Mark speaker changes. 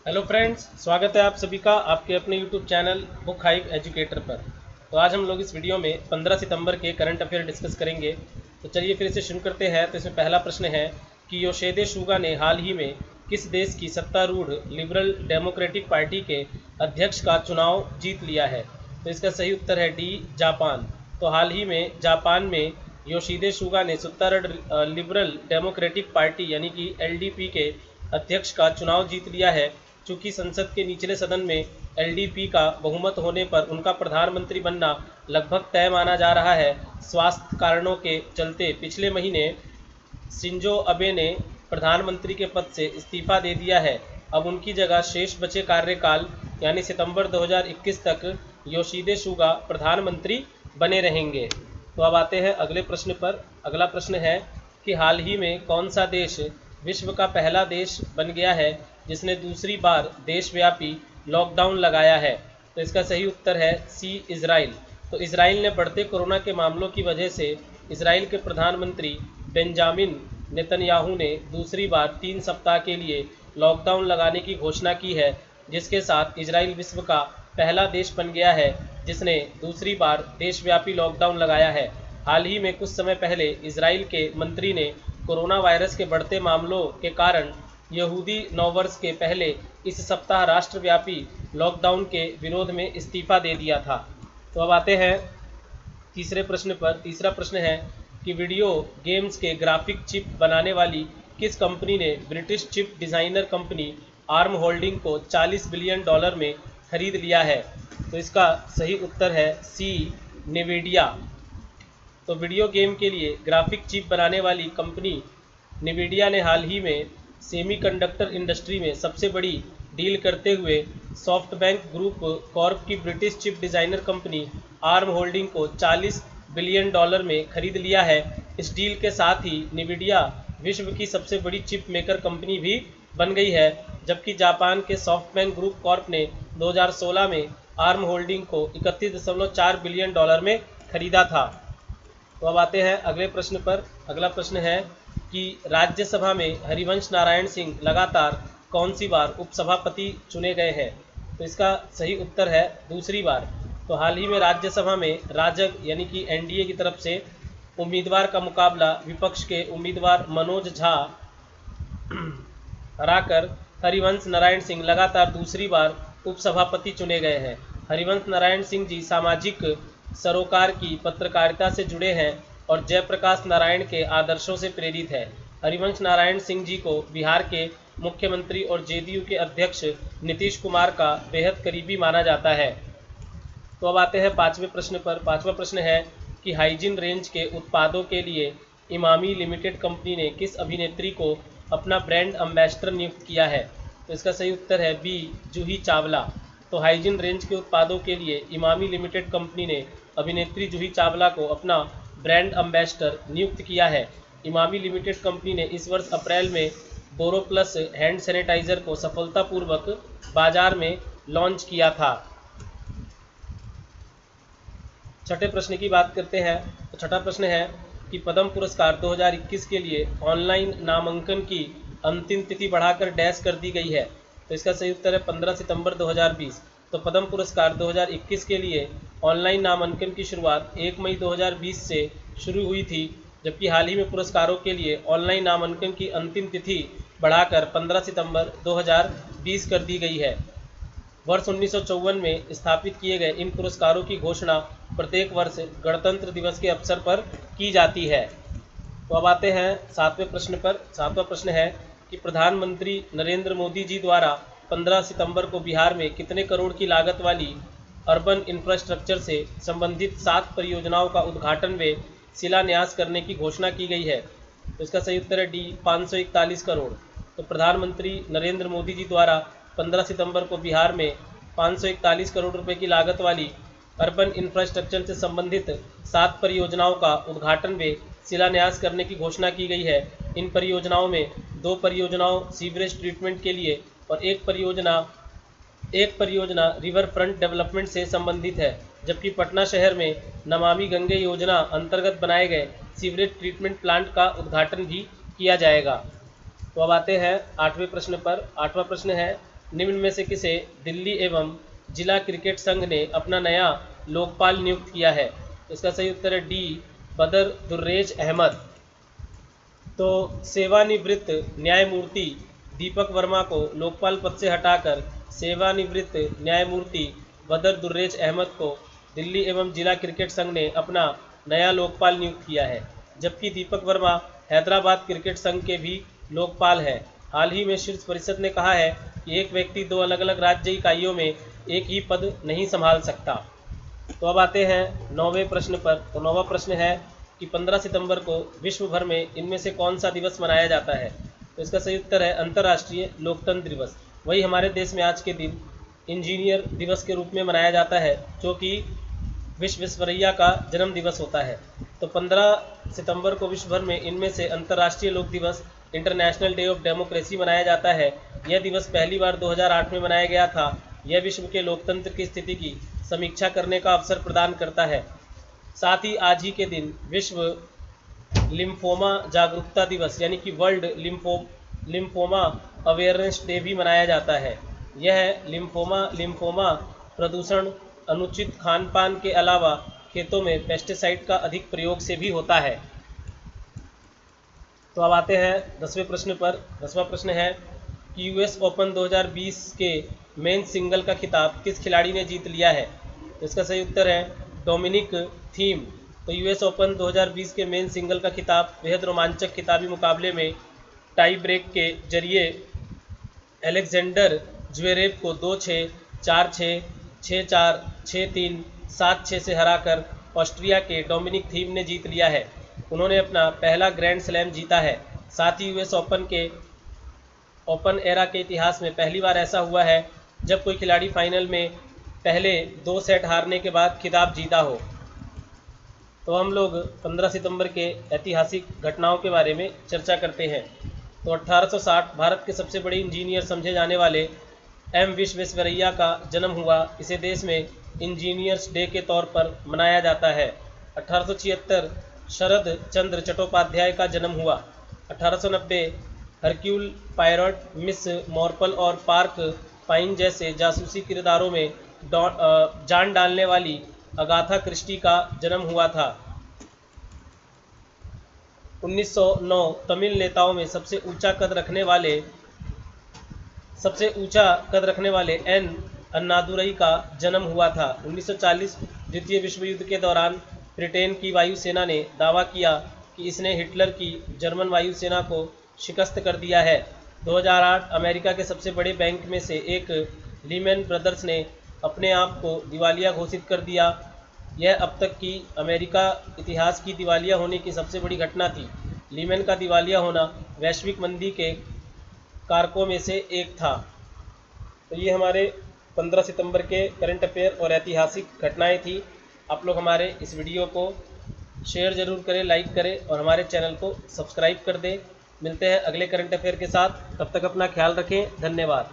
Speaker 1: Hello friends, स्वागत है आप सभी का आपके अपने YouTube channel book hype educator पर। तो आज हम लोग इस वीडियो में 15 सितंबर के करंट अफेयर डिस्कस करेंगे। तो चलिए फिर इसे शुरू करते हैं। तो इसमें पहला प्रश्न है कि योशिहिदे सुगा ने हाल ही में किस देश की सत्तारूढ़ लिबरल डेमोक्रेटिक पार्टी के अध्यक्ष का चुनाव जीत लिया है। तो इसका सही उत्तर है डी, जापान। तो हाल ही में जापान में योशिहिदे सुगा ने सत्तारूढ़ लिबरल डेमोक्रेटिक पार्टी यानी कि एलडीपी के अध्यक्ष का चुनाव जीत लिया है। चूंकि संसद के निचले सदन में एलडीपी का बहुमत होने पर उनका प्रधानमंत्री बनना लगभग तय माना जा रहा है। स्वास्थ्य कारणों के चलते पिछले महीने शिंजो अबे ने प्रधानमंत्री के पद से इस्तीफा दे दिया है। अब उनकी जगह शेष बचे कार्यकाल यानी सितंबर 2021 तक योशिहिदे सुगा प्रधानमंत्री बने रहेंगे। तो अब आते हैं अगले प्रश्न पर। अगला प्रश्न है कि हाल ही में कौन सा देश विश्व का पहला देश बन गया है जिसने दूसरी बार देशव्यापी लॉकडाउन लगाया है। तो इसका सही उत्तर है सी, इजराइल। तो इजराइल ने बढ़ते कोरोना के मामलों की वजह से इजराइल के प्रधानमंत्री बेंजामिन नेतन्याहू ने दूसरी बार 3 सप्ताह के लिए लॉकडाउन लगाने की घोषणा की है, जिसके साथ इजराइल विश्व का पहला देश बन गया है जिसने दूसरी बार देशव्यापी लॉकडाउन लगाया है। हाल ही में कुछ समय पहले इजराइल के मंत्री ने कोरोना वायरस के बढ़ते मामलों के कारण यहूदी नववर्ष के पहले इस सप्ताह राष्ट्रव्यापी लॉकडाउन के विरोध में इस्तीफा दे दिया था। तो अब आते हैं तीसरे प्रश्न पर। तीसरा प्रश्न है कि वीडियो गेम्स के ग्राफिक चिप बनाने वाली किस कंपनी ने British chip designer company arm holding को $40 बिलियन में खरीद लिया है। तो इसका सही उत्तर है सी, नेविडिया। तो वीडियो गेम के लिए ग्राफिक चिप बनाने वाली कंपनी नेविडिया ने हाल ही में सेमीकंडक्टर इंडस्ट्री में सबसे बड़ी डील करते हुए सॉफ्टबैंक ग्रुप कॉर्प की British chip designer company arm holding को $40 बिलियन में खरीद लिया है। इस डील के साथ ही नेविडिया विश्व की सबसे बड़ी चिप मेकर कंपनी भी बन गई है, जबकि जापान के सॉफ्टबैंक ग्रुप कॉर्प ने 2016 में आर्म होल्डिंग को $31.4 बिलियन में खरीदा था। तो अब आते हैं अगले प्रश्न पर। अगला प्रश्न है कि राज्यसभा में हरिवंश नारायण सिंह लगातार कौन सी बार उपसभापति चुने गए हैं। तो इसका सही उत्तर है दूसरी बार। तो हाल ही में राज्यसभा में राजग यानी कि एनडीए की तरफ से उम्मीदवार का मुकाबला विपक्ष के उम्मीदवार मनोज झा हराकर हरिवंश नारायण सिंह लगातार दूसरी बार उपसभापति चुने गए हैं। हरिवंश नारायण सिंह जी सामाजिक सरोकार की पत्रकारिता से जुड़े हैं और जयप्रकाश नारायण के आदर्शों से प्रेरित है। हरिवंश नारायण सिंह जी को बिहार के मुख्यमंत्री और जेडीयू के अध्यक्ष नीतीश कुमार का बेहद करीबी माना जाता है। तो अब आते हैं पाँचवें प्रश्न पर। पाँचवा प्रश्न है कि हाइजीन रेंज के उत्पादों के लिए इमामी लिमिटेड कंपनी ने किस अभिनेत्री को अपना ब्रांड एम्बेसडर नियुक्त किया है। तो इसका सही उत्तर है बी, जूही चावला। तो हाइजीन रेंज के उत्पादों के लिए इमामी लिमिटेड कंपनी ने अभिनेत्री जूही चावला को अपना ब्रांड एम्बेसडर नियुक्त किया है। इमामी लिमिटेड कंपनी ने इस वर्ष अप्रैल में बोरोप्लस हैंड सैनिटाइजर को सफलतापूर्वक बाजार में लॉन्च किया था। छठे प्रश्न की बात करते हैं। तो छठा प्रश्न है कि पद्म पुरस्कार 2021 के लिए ऑनलाइन नामांकन की अंतिम तिथि बढ़ाकर डैश कर दी गई है। तो इसका सही उत्तर है 15 सितंबर 2020। तो पद्म पुरस्कार 2021 के लिए ऑनलाइन नामांकन की शुरुआत 1 मई 2020 से शुरू हुई थी, जबकि हाल ही में पुरस्कारों के लिए ऑनलाइन नामांकन की अंतिम तिथि बढ़ाकर 15 सितंबर 2020 कर दी गई है। वर्ष 1954 में स्थापित किए गए इन पुरस्कारों की घोषणा प्रत्येक वर्ष गणतंत्र दिवस के अवसर पर की जाती है। तो अब आते हैं सातवें प्रश्न पर। सातवां प्रश्न है कि प्रधानमंत्री नरेंद्र मोदी जी द्वारा 15 सितंबर को बिहार में कितने करोड़ की लागत वाली अर्बन इंफ्रास्ट्रक्चर से संबंधित 7 परियोजनाओं का उद्घाटन व शिलान्यास करने की घोषणा की गई है। तो इसका सही उत्तर है डी, 541 करोड़। तो प्रधानमंत्री नरेंद्र मोदी जी द्वारा 15 सितंबर को बिहार में 541 करोड़ रुपए की लागत वाली अर्बन इंफ्रास्ट्रक्चर से संबंधित 7 परियोजनाओं का उद्घाटन व शिलान्यास करने की घोषणा की गई है। इन परियोजनाओं में 2 परियोजनाओं सीवरेज ट्रीटमेंट के लिए और एक परियोजना रिवर फ्रंट डेवलपमेंट से संबंधित है, जबकि पटना शहर में नमामि गंगे योजना अंतर्गत बनाए गए सीवरेज ट्रीटमेंट प्लांट का उद्घाटन भी किया जाएगा। तो अब आते हैं आठवें प्रश्न पर। आठवां प्रश्न है निम्न में से किसे दिल्ली एवं जिला क्रिकेट संघ ने अपना नया लोकपाल नियुक्त किया है? तो इसका सही उत्तर है डी, बदर दुर्रेज अहमद। तो सेवानिवृत्त न्यायमूर्ति दीपक वर्मा को लोकपाल पद से हटाकर सेवानिवृत्त न्यायमूर्ति बदर दुर्रेज अहमद को दिल्ली एवं जिला क्रिकेट संघ ने अपना नया लोकपाल नियुक्त किया है, जबकि दीपक वर्मा हैदराबाद क्रिकेट संघ के भी लोकपाल हैं। हाल ही में शीर्ष परिषद ने कहा है कि एक व्यक्ति दो अलग अलग राज्य इकाइयों में एक ही पद नहीं संभाल सकता। तो अब आते हैं 9वें प्रश्न पर। तो 9वां प्रश्न है कि 15 सितंबर को विश्व भर में इनमें से कौन सा दिवस मनाया जाता है? तो इसका सही उत्तर है अंतर्राष्ट्रीय लोकतंत्र दिवस। वही हमारे देश में आज के दिन इंजीनियर दिवस के रूप में मनाया जाता है, जो कि विश्वेश्वरैया का जन्म दिवस होता है। तो 15 सितंबर को विश्व भर में इनमें से अंतर्राष्ट्रीय लोक दिवस इंटरनेशनल डे ऑफ डेमोक्रेसी मनाया जाता है। यह दिवस पहली बार 2008 में मनाया गया था। यह विश्व के लोकतंत्र की स्थिति की समीक्षा करने का अवसर प्रदान करता है। साथ ही आज ही के दिन विश्व लिम्फोमा जागरूकता दिवस यानी कि वर्ल्ड लिम्फोमा अवेयरनेस डे भी मनाया जाता है। यह लिम्फोमा प्रदूषण, अनुचित खान पान के अलावा खेतों में पेस्टिसाइड का अधिक प्रयोग से भी होता है। तो अब आते हैं 10वें प्रश्न पर। 10वां प्रश्न है कि यूएस ओपन 2020 के मेंस सिंगल का खिताब किस खिलाड़ी ने जीत लिया है? तो इसका सही उत्तर है डोमिनिक थीम। तो यूएस ओपन 2020 के मेन सिंगल का खिताब बेहद रोमांचक खिताबी मुकाबले में टाई ब्रेक के जरिए अलेक्जेंडर ज्वेरेव को 2-6, 4-6, 6-4, 6-3, 7-6 से हराकर ऑस्ट्रिया के डोमिनिक थीम ने जीत लिया है। उन्होंने अपना पहला ग्रैंड स्लैम जीता है। साथ ही यूएस ओपन एरा के इतिहास में पहली बार ऐसा हुआ है जब कोई खिलाड़ी फाइनल में पहले 2 सेट हारने के बाद खिताब जीता हो। तो हम लोग 15 सितंबर के ऐतिहासिक घटनाओं के बारे में चर्चा करते हैं। तो 1860 भारत के सबसे बड़े इंजीनियर समझे जाने वाले एम विश्वेश्वरैया का जन्म हुआ। इसे देश में इंजीनियर्स डे के तौर पर मनाया जाता है। 1876 शरद चंद्र चट्टोपाध्याय का जन्म हुआ। 1890 हरक्यूल पायरट, मिस मॉर्पल और पार्क पाइन जैसे जासूसी किरदारों में जान डालने वाली अगाथा क्रिस्टी का जन्म हुआ था। 1909 तमिल नेताओं में सबसे ऊंचा कद रखने वाले एन अन्नादुरई का जन्म हुआ था। 1940 द्वितीय विश्व युद्ध के दौरान ब्रिटेन की वायुसेना ने दावा किया कि इसने हिटलर की जर्मन वायुसेना को शिकस्त कर दिया है। 2008 अमेरिका के सबसे बड़े बैंक में से एक लीमैन ब्रदर्स ने अपने आप को दिवालिया घोषित कर दिया। यह अब तक की अमेरिका इतिहास की दिवालिया होने की सबसे बड़ी घटना थी। लीमैन का दिवालिया होना वैश्विक मंदी के कारकों में से एक था। तो ये हमारे 15 सितंबर के करंट अफेयर और ऐतिहासिक घटनाएं थी। आप लोग हमारे इस वीडियो को शेयर ज़रूर करें, लाइक करें और हमारे चैनल को सब्सक्राइब कर दें। मिलते हैं अगले करंट अफेयर के साथ। तब तक अपना ख्याल रखें। धन्यवाद।